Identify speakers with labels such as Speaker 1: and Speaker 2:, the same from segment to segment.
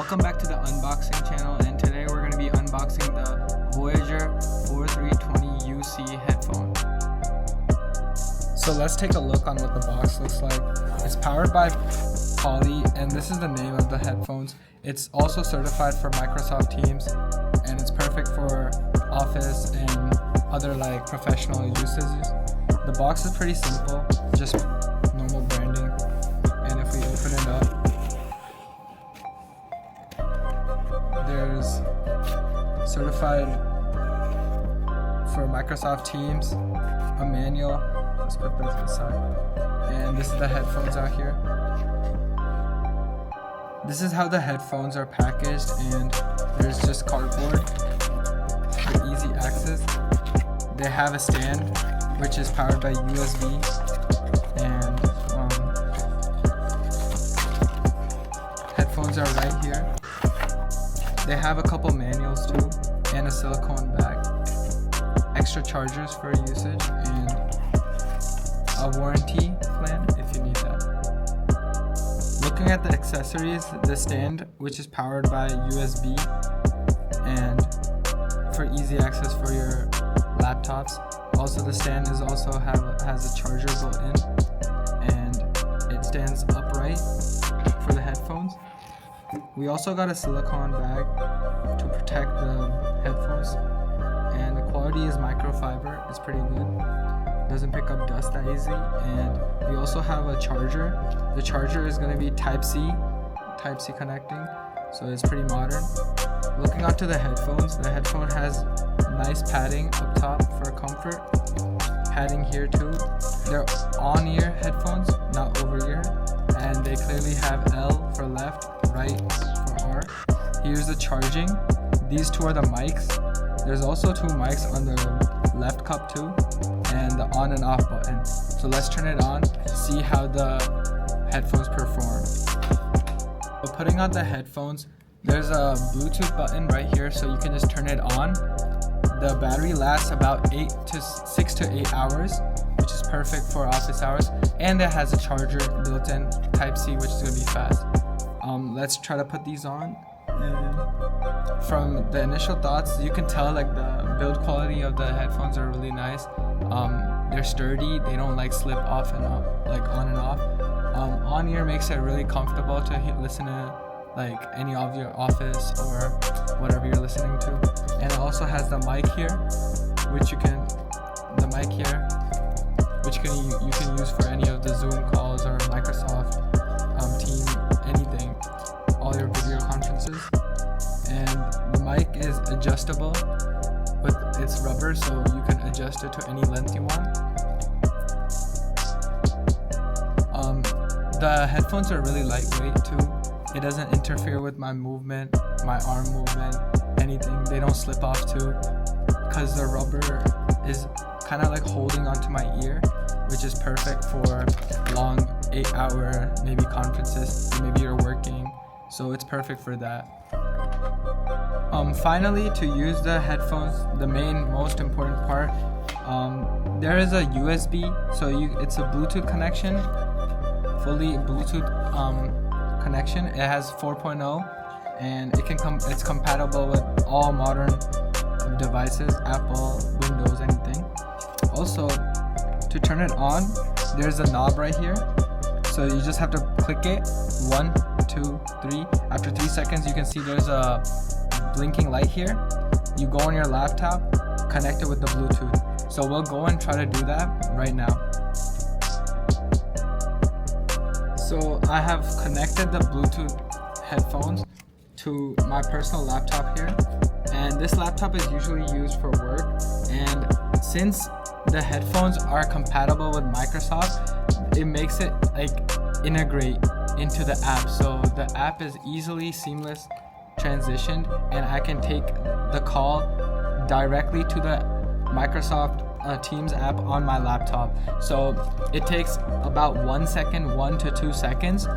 Speaker 1: Welcome back to the unboxing channel, and today we're going to be unboxing the Voyager 4320 UC headphone. So let's take a look on what the box looks like. It's powered by Poly, and this is the name of the headphones. It's also certified for Microsoft Teams, and it's perfect for office and other like professional usages. The box is pretty simple, just normal branding. And if we open it up, there's certified for Microsoft Teams, a manual. Let's put this aside. And this is the headphones out here. This is how the headphones are packaged, and there's just cardboard for easy access. They have a stand which is powered by USB, and headphones are right here. They have a couple manuals too, and a silicone bag, extra chargers for usage, and a warranty plan if you need that. Looking at the accessories, the stand, which is powered by USB and for easy access for your laptops. Also, the stand has a charger built in, and it stands upright for the headphones. We also got a silicone bag to protect the headphones, and the quality is microfiber. It's pretty good. Doesn't pick up dust that easy. And we also have a charger. The charger is going to be Type-C connecting, so it's pretty modern. Looking onto the headphone has nice padding up top for comfort. Padding here too. They're on-ear headphones, not over-ear, and they clearly have L for left, right for R. Here's the charging. These two are the mics. There's also two mics on the left cup too, and the on and off button. So let's turn it on, see how the headphones perform. So putting on the headphones, there's a Bluetooth button right here, so you can just turn it on. The battery lasts about 6 to 8 hours, which is perfect for office hours, and it has a charger built in, Type-C, which is going to be fast. Let's try to put these on. And from the initial thoughts, you can tell like the build quality of the headphones are really nice. They're sturdy, they don't like slip off and up, like on and off. On-ear makes it really comfortable to listen to like any of your office or whatever you're listening to. And it also has the mic here, which you can use for any of the Zoom calls or Microsoft Team, anything, all your video conferences. And the mic is adjustable with its rubber, so you can adjust it to any length you want. The headphones are really lightweight too. It doesn't interfere with my movement, my arm movement, anything. They don't slip off too, because the rubber is kind of like holding onto my ear, which is perfect for long 8-hour maybe conferences. Maybe you're working, so it's perfect for that. Finally, to use the headphones, the most important part, there is a USB, so it's a Bluetooth connection, fully Bluetooth connection. It has 4.0, and it's compatible with all modern devices, Apple, Windows, anything. Also, to turn it on, there's a knob right here, so you just have to click it. 1, 2, 3. After 3 seconds, you can see there's a blinking light here. You go on your laptop, connect it with the Bluetooth. So we'll go and try to do that right now. So I have connected the Bluetooth headphones to my personal laptop here, and this laptop is usually used for work. And since the headphones are compatible with Microsoft, it makes it like integrate into the app, so the app is easily seamless transitioned, and I can take the call directly to the Microsoft Teams app on my laptop. So it takes about 1 to 2 seconds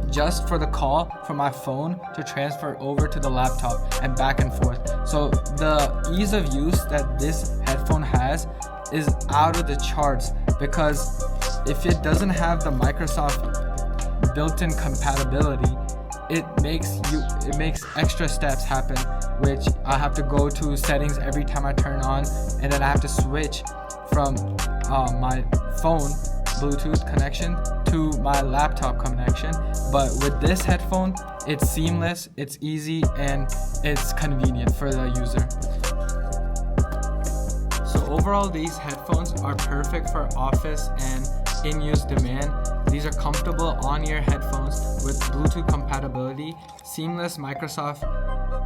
Speaker 1: just for the call from my phone to transfer over to the laptop and back and forth. So the ease of use that this headphone has is out of the charts, because if it doesn't have the Microsoft built-in compatibility, it makes extra steps happen, which I have to go to settings every time I turn on, and then I have to switch from my phone Bluetooth connection to my laptop connection. But with this headphone, it's seamless, it's easy, and it's convenient for the user. So overall, these headphones are perfect for office and in-use demand. These are comfortable on-ear headphones with Bluetooth compatibility, seamless Microsoft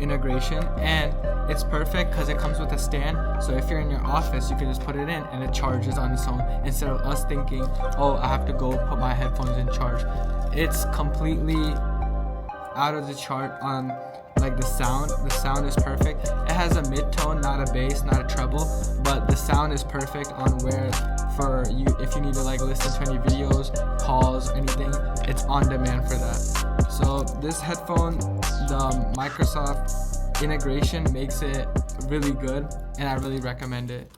Speaker 1: integration, and it's perfect because it comes with a stand. So if you're in your office, you can just put it in and it charges on its own, instead of us thinking, oh, I have to go put my headphones in charge. It's completely out of the chart on like the sound. The sound is perfect. It has a mid-tone, not a bass, not a treble, but the sound is perfect on where for you, if you need to like listen to any videos, calls, anything, it's on demand for that. So this headphone, the Microsoft integration makes it really good, and I really recommend it.